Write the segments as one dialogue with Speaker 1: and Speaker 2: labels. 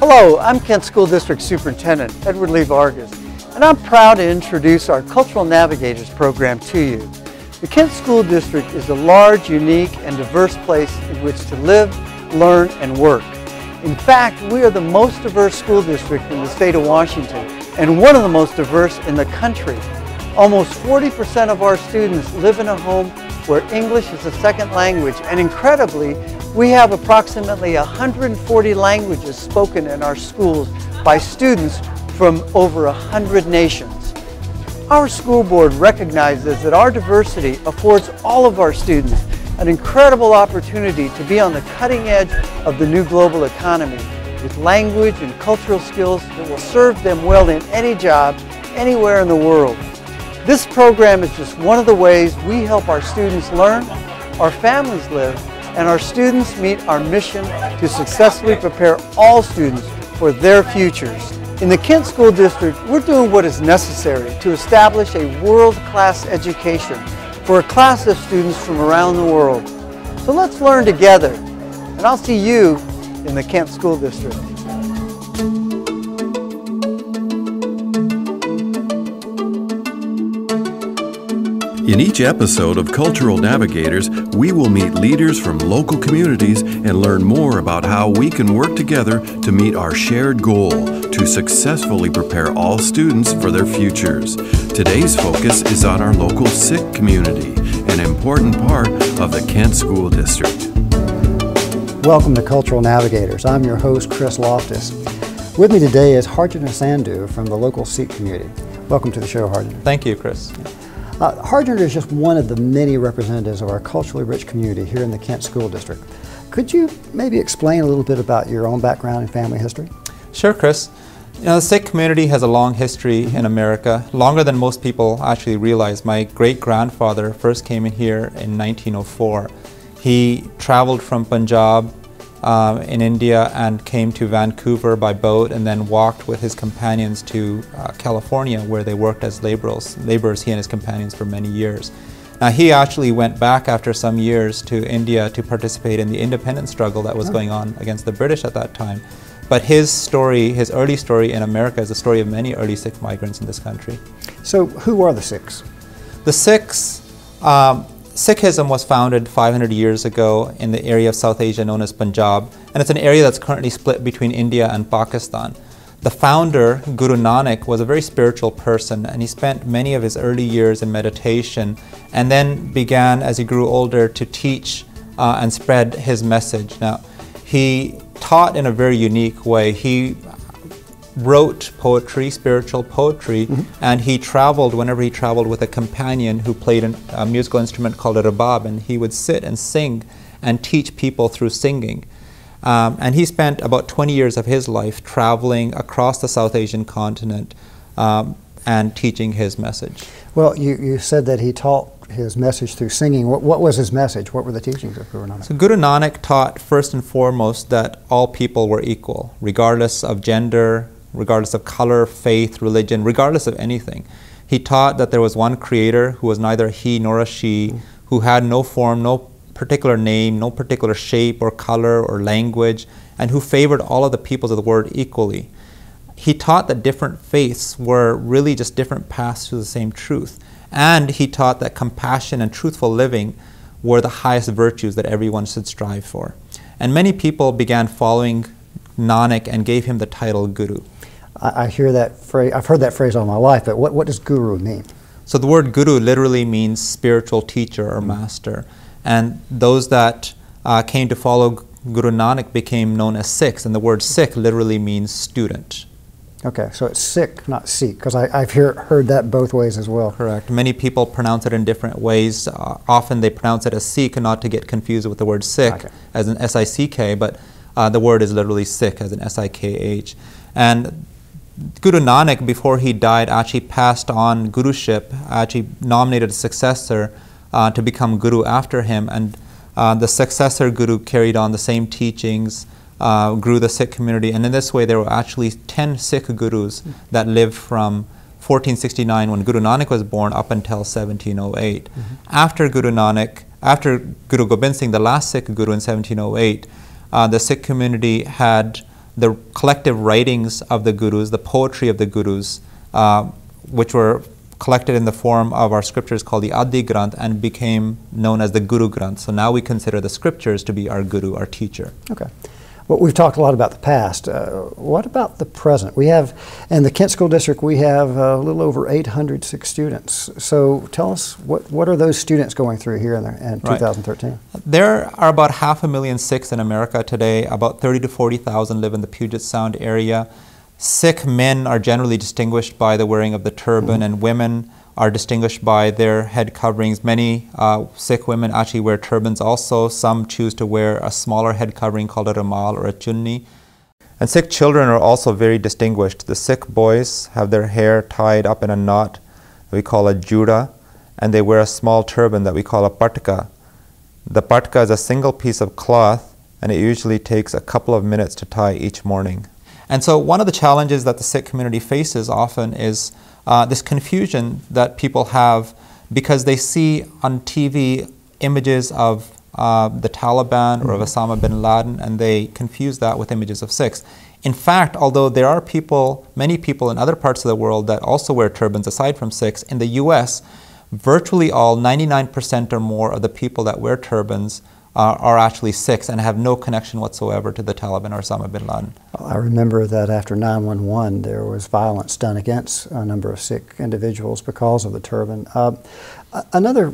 Speaker 1: Hello, I'm Kent School District Superintendent Edward Lee Vargas, and I'm proud to introduce our Cultural Navigators program to you. The Kent School District is a large, unique, and diverse place in which to live, learn, and work. In fact, we are the most diverse school district in the state of Washington, and one of the most diverse in the country. Almost 40% of our students live in a home where English is a second language, and incredibly, we have approximately 140 languages spoken in our schools by students from over 100 nations. Our school board recognizes that our diversity affords all of our students an incredible opportunity to be on the cutting edge of the new global economy with language and cultural skills that will serve them well in any job, anywhere in the world. This program is just one of the ways we help our students learn, our families live, and our students meet our mission to successfully prepare all students for their futures. In the Kent School District, we're doing what is necessary to establish a world-class education for a class of students from around the world. So let's learn together, and I'll see you in the Kent School District.
Speaker 2: In each episode of Cultural Navigators, we will meet leaders from local communities and learn more about how we can work together to meet our shared goal to successfully prepare all students for their futures. Today's focus is on our local Sikh community, an important part of the Kent School District.
Speaker 3: Welcome to Cultural Navigators. I'm your host, Chris Loftis. With me today is Harjinder Sandhu from the local Sikh community. Welcome to the show, Harjinder.
Speaker 4: Thank you, Chris.
Speaker 3: Harjinder is just one of the many representatives of our culturally rich community here in the Kent School District. Could you maybe explain a little bit about your own background and family history?
Speaker 4: Sure, Chris. You know, the Sikh community has a long history in America, longer than most people actually realize. My great-grandfather first came in here in 1904. He traveled from Punjab in India and came to Vancouver by boat and then walked with his companions to California, where they worked as laborers, he and his companions, for many years. Now, he actually went back after some years to India to participate in the independence struggle that was going on against the British at that time. But his story, his early story in America, is the story of many early Sikh migrants in this country.
Speaker 3: So who are the Sikhs?
Speaker 4: The Sikhs, Sikhism was founded 500 years ago in the area of South Asia known as Punjab, and it's an area that's currently split between India and Pakistan. The founder, Guru Nanak, was a very spiritual person, and he spent many of his early years in meditation and then began, as he grew older, to teach and spread his message. Now, he taught in a very unique way. He wrote poetry, spiritual poetry, and he traveled, whenever he traveled, with a companion who played a musical instrument called a rabab, and he would sit and sing and teach people through singing. And he spent about 20 years of his life traveling across the South Asian continent and teaching his message.
Speaker 3: Well, you said that he taught his message through singing. What was his message? What were the teachings of Guru Nanak?
Speaker 4: So Guru Nanak taught first and foremost that all people were equal, regardless of gender, regardless of color, faith, religion, regardless of anything. He taught that there was one creator who was neither he nor a she, who had no form, no particular name, no particular shape or color or language, and who favored all of the peoples of the world equally. He taught that different faiths were really just different paths to the same truth. And he taught that compassion and truthful living were the highest virtues that everyone should strive for. And many people began following Nanak and gave him the title Guru.
Speaker 3: I hear that phrase, I've heard that phrase all my life, but what does Guru mean?
Speaker 4: So the word Guru literally means spiritual teacher or master. And those that came to follow Guru Nanak became known as Sikhs, and the word Sikh literally means student.
Speaker 3: Okay, so it's Sikh, not Sikh, because I've heard that both ways as well.
Speaker 4: Correct. Many people pronounce it in different ways. Often they pronounce it as Sikh, not to get confused with the word Sikh as an S-I-C-K, but the word is literally Sikh as an S-I-K-H. And Guru Nanak, before he died, actually passed on guruship, actually nominated a successor to become Guru after him, and the successor Guru carried on the same teachings, grew the Sikh community, and in this way there were actually 10 Sikh Gurus that lived from 1469 when Guru Nanak was born up until 1708. After Guru Gobind Singh, the last Sikh Guru in 1708, the Sikh community had the collective writings of the gurus, the poetry of the gurus, which were collected in the form of our scriptures called the Adi Granth and became known as the Guru Granth. So now we consider the scriptures to be our guru, our teacher.
Speaker 3: Okay. Well, we've talked a lot about the past. What about the present? We have, in the Kent School District, we have a little over 800 Sikh students. So tell us, what are those students going through here in 2013?
Speaker 4: There are about 500,000 Sikhs in America today. About 30 to 40,000 live in the Puget Sound area. Sikh men are generally distinguished by the wearing of the turban, and women are distinguished by their head coverings. Many Sikh women actually wear turbans also. Some choose to wear a smaller head covering called a ramal or a chunni. And Sikh children are also very distinguished. The Sikh boys have their hair tied up in a knot that we call a jura, and they wear a small turban that we call a patka. The patka is a single piece of cloth, and it usually takes a couple of minutes to tie each morning. And so one of the challenges that the Sikh community faces often is this confusion that people have because they see on TV images of the Taliban or of Osama bin Laden, and they confuse that with images of Sikhs. In fact, although there are many people in other parts of the world that also wear turbans aside from Sikhs, in the US, virtually all, 99% or more of the people that wear turbans are actually Sikhs and have no connection whatsoever to the Taliban or Osama bin Laden.
Speaker 3: I remember that after 9/11 there was violence done against a number of Sikh individuals because of the turban. Another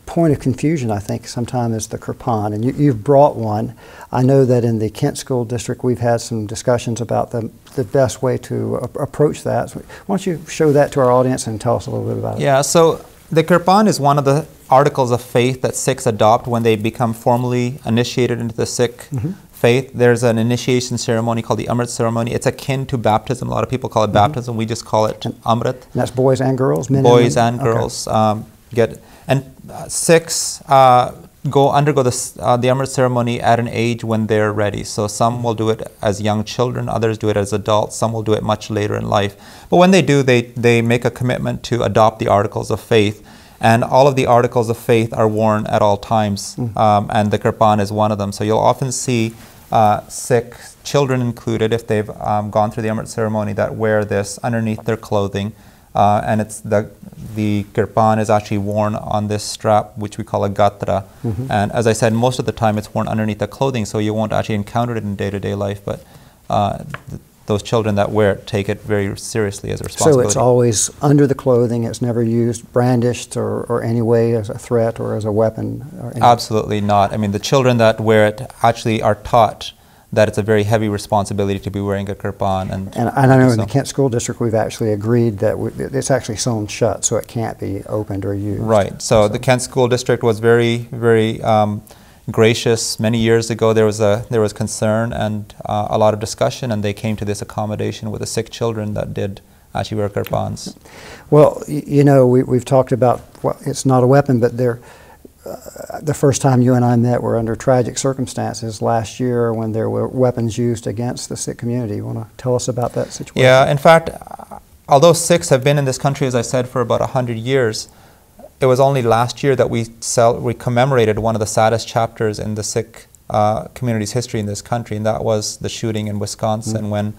Speaker 3: point of confusion, I think, sometimes is the kirpan, and you've brought one. I know that in the Kent School District we've had some discussions about the best way to approach that. So why don't you show that to our audience and tell us a little bit about it?
Speaker 4: Yeah, so the kirpan is one of the articles of faith that Sikhs adopt when they become formally initiated into the Sikh faith. There's an initiation ceremony called the Amrit ceremony. It's akin to baptism. A lot of people call it baptism. We just call it Amrit.
Speaker 3: And that's boys and girls? Men
Speaker 4: boys
Speaker 3: and
Speaker 4: girls. Sikhs undergo the Amrit ceremony at an age when they're ready. So some will do it as young children, others do it as adults, some will do it much later in life. But when they do, they make a commitment to adopt the articles of faith. And all of the articles of faith are worn at all times, and the kirpan is one of them. So you'll often see Sikh children included, if they've gone through the Amrit ceremony, that wear this underneath their clothing. And it's the kirpan is actually worn on this strap, which we call a gatra. And as I said, most of the time it's worn underneath the clothing, so you won't actually encounter it in day-to-day life. But those children that wear it take it very seriously as a responsibility.
Speaker 3: So it's always under the clothing. It's never used, brandished, or any way as a threat or as a weapon?
Speaker 4: Absolutely not. I mean, the children that wear it actually are taught that it's a very heavy responsibility to be wearing a kirpan. And
Speaker 3: I know in the Kent School District we've actually agreed that it's actually sewn shut, so it can't be opened or used.
Speaker 4: Right. So the Kent School District was very, very gracious. Many years ago there was concern and a lot of discussion, and they came to this accommodation with the Sikh children that did actually wear kirpans.
Speaker 3: Well, you know, we've talked about, well, it's not a weapon, but the first time you and I met were under tragic circumstances last year when there were weapons used against the Sikh community. You want to tell us about that situation?
Speaker 4: Yeah, in fact, although Sikhs have been in this country, as I said, for about 100 years, it was only last year that we commemorated one of the saddest chapters in the Sikh community's history in this country, and that was the shooting in Wisconsin when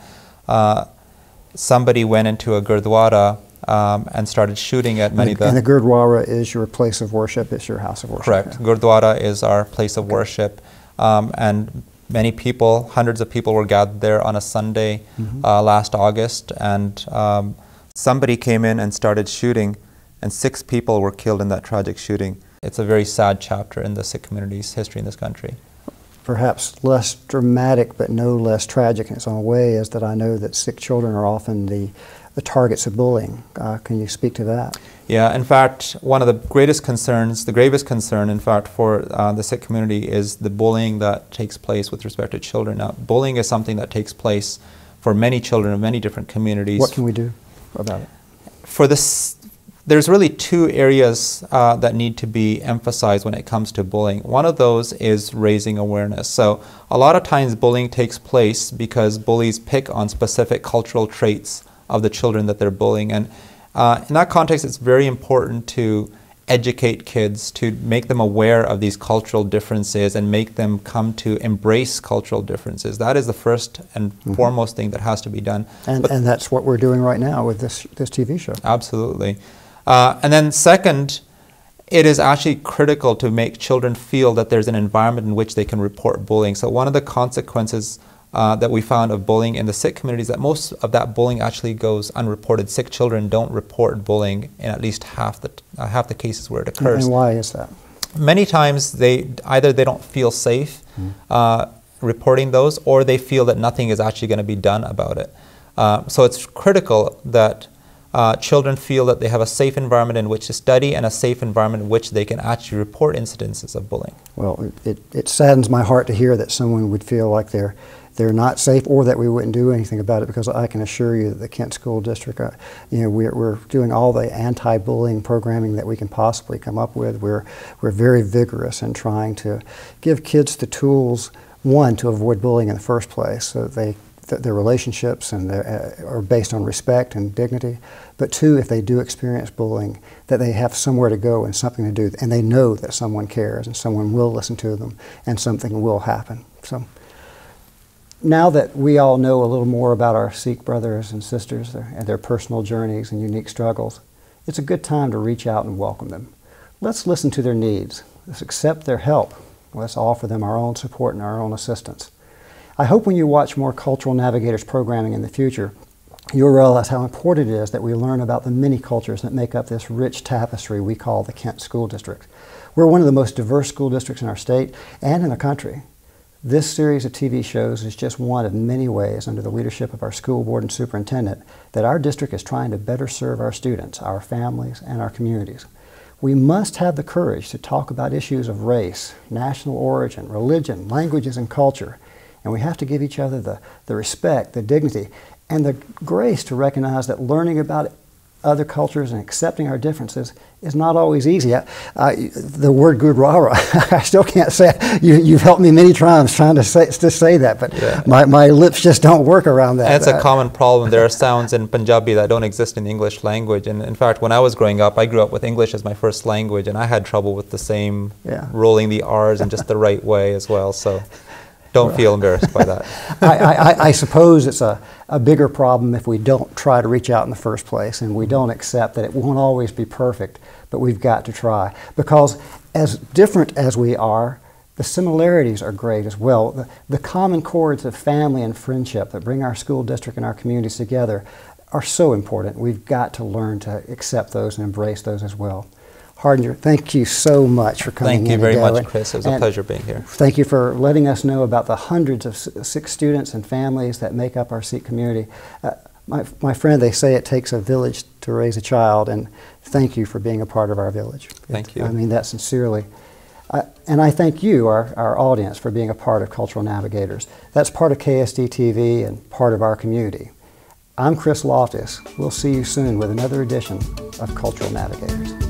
Speaker 4: somebody went into a gurdwara and started shooting at many of the...
Speaker 3: And the Gurdwara is your place of worship, it's your house of worship.
Speaker 4: Correct. Yeah. Gurdwara is our place of worship, and many people, hundreds of people were gathered there on a Sunday last August, and somebody came in and started shooting, and 6 people were killed in that tragic shooting. It's a very sad chapter in the Sikh community's history in this country.
Speaker 3: Perhaps less dramatic but no less tragic in its own way is that I know that Sikh children are often the targets of bullying. Can you speak to that?
Speaker 4: Yeah, in fact, one of the greatest concerns, the gravest concern, in fact, for the Sikh community is the bullying that takes place with respect to children. Now, bullying is something that takes place for many children of many different communities.
Speaker 3: What can we do about it?
Speaker 4: For this, there's really 2 areas that need to be emphasized when it comes to bullying. One of those is raising awareness. So a lot of times bullying takes place because bullies pick on specific cultural traits of the children that they're bullying. And in that context, it's very important to educate kids, to make them aware of these cultural differences and make them come to embrace cultural differences. That is the first and foremost thing that has to be done.
Speaker 3: And that's what we're doing right now with this TV show.
Speaker 4: Absolutely. And then second, it is actually critical to make children feel that there's an environment in which they can report bullying. So one of the consequences that we found of bullying in the Sikh community is that most of that bullying actually goes unreported. Sikh children don't report bullying in at least half the cases where it occurs.
Speaker 3: And why is that?
Speaker 4: Many times either they don't feel safe reporting those, or they feel that nothing is actually going to be done about it. So it's critical that children feel that they have a safe environment in which to study and a safe environment in which they can actually report incidences of bullying.
Speaker 3: Well, it saddens my heart to hear that someone would feel like they're not safe, or that we wouldn't do anything about it, because I can assure you that the Kent School District, we're doing all the anti-bullying programming that we can possibly come up with. We're very vigorous in trying to give kids the tools, one, to avoid bullying in the first place, so that their relationships are based on respect and dignity, but two, if they do experience bullying, that they have somewhere to go and something to do, and they know that someone cares and someone will listen to them and something will happen. So, now that we all know a little more about our Sikh brothers and sisters and their personal journeys and unique struggles, it's a good time to reach out and welcome them. Let's listen to their needs. Let's accept their help. Let's offer them our own support and our own assistance. I hope when you watch more Cultural Navigators programming in the future, you'll realize how important it is that we learn about the many cultures that make up this rich tapestry we call the Kent School District. We're one of the most diverse school districts in our state and in the country. This series of TV shows is just one of many ways, under the leadership of our school board and superintendent, that our district is trying to better serve our students, our families, and our communities. We must have the courage to talk about issues of race, national origin, religion, languages, and culture. And we have to give each other the respect, the dignity, and the grace to recognize that learning about other cultures and accepting our differences is not always easy. The word gurdwara, I still can't say it. You've helped me many times trying to say that, but yeah. my lips just don't work around that.
Speaker 4: And it's a common problem. There are sounds in Punjabi that don't exist in the English language. And in fact, when I was growing up, I grew up with English as my first language, and I had trouble with the same rolling the R's in just the right way as well. So don't feel embarrassed by that.
Speaker 3: I suppose it's a bigger problem if we don't try to reach out in the first place, and we don't accept that it won't always be perfect, but we've got to try. Because as different as we are, the similarities are great as well. The common chords of family and friendship that bring our school district and our communities together are so important. We've got to learn to accept those and embrace those as well. Harjinder, thank you so much for coming in.
Speaker 4: Thank you very much, Chris. It was a pleasure being here.
Speaker 3: Thank you for letting us know about the hundreds of Sikh students and families that make up our Sikh community. My friend, they say it takes a village to raise a child, and thank you for being a part of our village.
Speaker 4: Thank you.
Speaker 3: I mean that sincerely. And I thank you, our audience, for being a part of Cultural Navigators. That's part of KSD TV and part of our community. I'm Chris Loftis. We'll see you soon with another edition of Cultural Navigators.